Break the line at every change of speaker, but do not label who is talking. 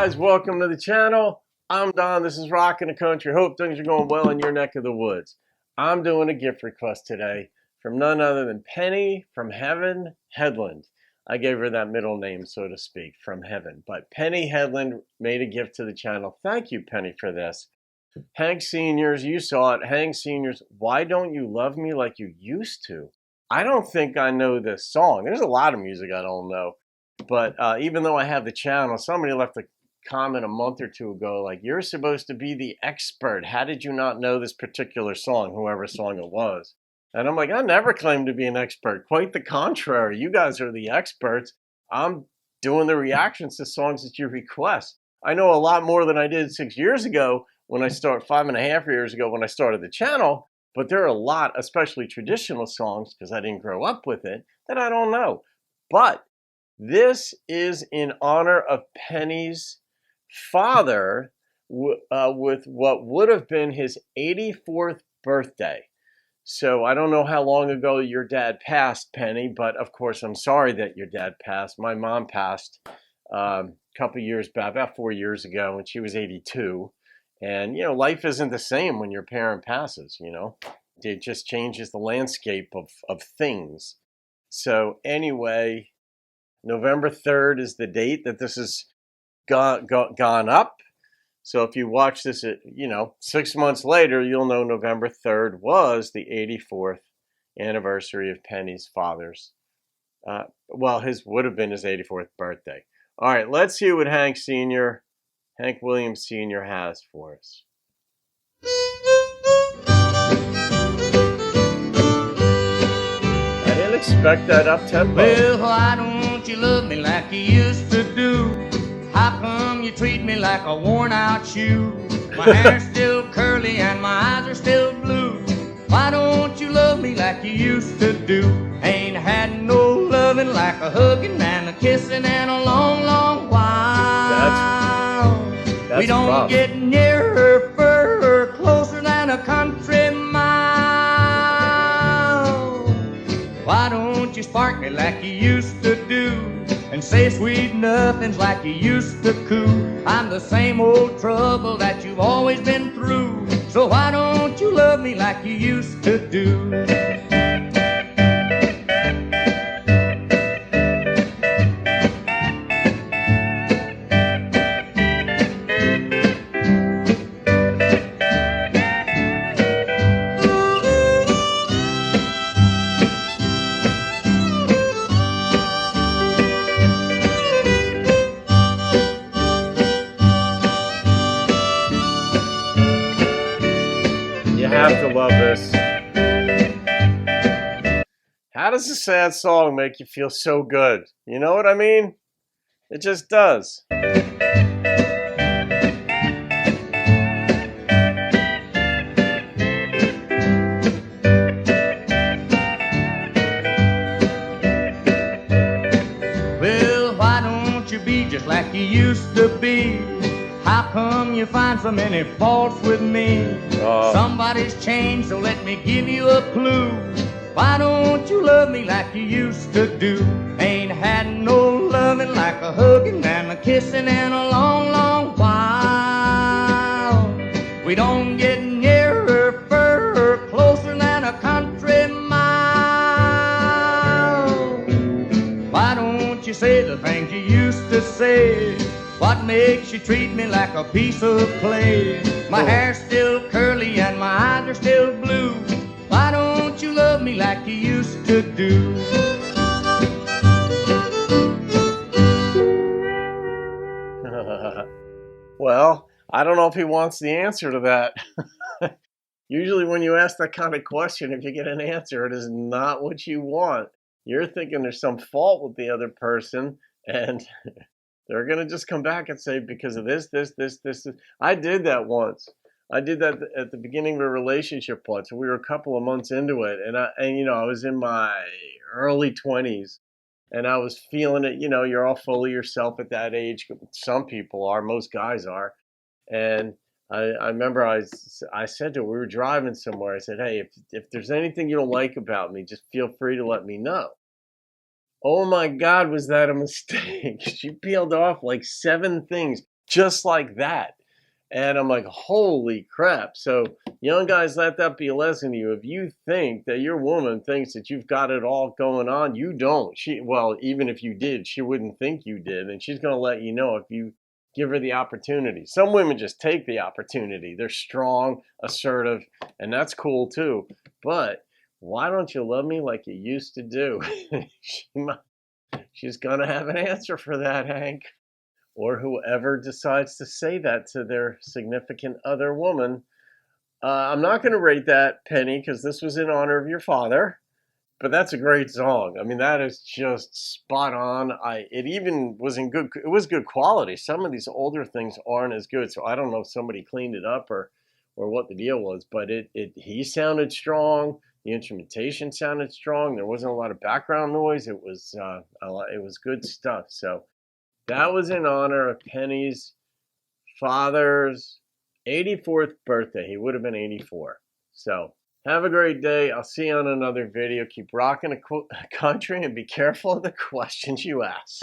guys, welcome to the channel. I'm Don, this is Rockin' the Country. Hope things are going well in your neck of the woods. I'm doing a gift request today from none other than Penny from Hedlund. I gave her that middle name, so to speak, from heaven. But Penny Hedlund made a gift to the channel. Thank you, Penny, for this. Hank Seniors, you saw it. Hank Seniors, Why Don't You Love Me Like You Used To? I don't think I know this song. There's a lot of music I don't know. But even though I have the channel, somebody left a comment a month or two ago, like, you're supposed to be the expert. How did you not know this particular song, whoever song it was? And I'm like, I never claimed to be an expert. Quite the contrary. You guys are the experts. I'm doing the reactions to songs that you request. I know a lot more than I did 6 years ago when I started, 5.5 years ago when I started the channel. But there are a lot, especially traditional songs, because I didn't grow up with it, that I don't know. But this is in honor of Penny's father with what would have been his 84th birthday. So I don't know how long ago your dad passed, Penny, but of course I'm sorry that your dad passed. My mom passed a couple years back, about 4 years ago, and she was 82. And, you know, life isn't the same when your parent passes, you know. It just changes the landscape of things. So anyway, November 3rd is the date that this has gone up. So if you watch this, 6 months later, you'll know November 3rd was the 84th anniversary of Penny's father's. His would have been his 84th birthday. All right, let's see what Hank Williams Sr. has for us. I didn't expect that up tempo.
Well, why don't you love me like you used to do? How come you treat me like a worn out shoe? My hair's still curly and my eyes are still blue. Why don't you love me like you used to do? Ain't had no loving like a hugging and a kissing in a long, long while.
That's
we don't
rough.
get nearer, further, closer than a country mile. Why don't you spark me like you used to do? And say sweet nothings like you used to coo. I'm the same old trouble that you've always been through. So why don't you love me like you used to do?
You have to love this. How does a sad song make you feel so good? You know what I mean? It just does.
Well, why don't you be just like you used to be? How come you find so many faults with me? Somebody's changed, so let me give you a clue. Why don't you love me like you used to do? Ain't had no loving like a hugging and a kissing in a long, long while. We don't get nearer, further, closer than a country mile. Why don't you say the things you used to say? What makes you treat me like a piece of clay? My hair's still curly and my eyes are still blue. Why don't you love me like you used to do?
Well, I don't know if he wants the answer to that. Usually when you ask that kind of question, if you get an answer, it is not what you want. You're thinking there's some fault with the other person, and they're going to just come back and say, because of this. I did that once. I did that at the beginning of a relationship once. We were a couple of months into it, and I was in my early 20s, and I was feeling it. You know, you're all full of yourself at that age. Some people are, most guys are. And I remember I said to her, we were driving somewhere, I said, hey, if there's anything you don't like about me, just feel free to let me know. Oh my God, was that a mistake? She peeled off like 7 things. just like that. And I'm like, holy crap. So young guys, let that be a lesson to you. If you think that your woman thinks that you've got it all going on, you don't. Well, even if you did, she wouldn't think you did. And she's going to let you know if you give her the opportunity. Some women just take the opportunity. They're strong, assertive, and that's cool too. But why don't you love me like you used to do? She's going to have an answer for that, Hank. Or whoever decides to say that to their significant other woman. I'm not going to rate that, Penny, because this was in honor of your father. But that's a great song. I mean, that is just spot on. It even was in good. It was good quality. Some of these older things aren't as good, so I don't know if somebody cleaned it up or what the deal was. But he sounded strong. The instrumentation sounded strong. There wasn't a lot of background noise. It was good stuff. So that was in honor of Penny's father's 84th birthday. He would have been 84. So have a great day. I'll see you on another video. Keep rocking the country and be careful of the questions you ask.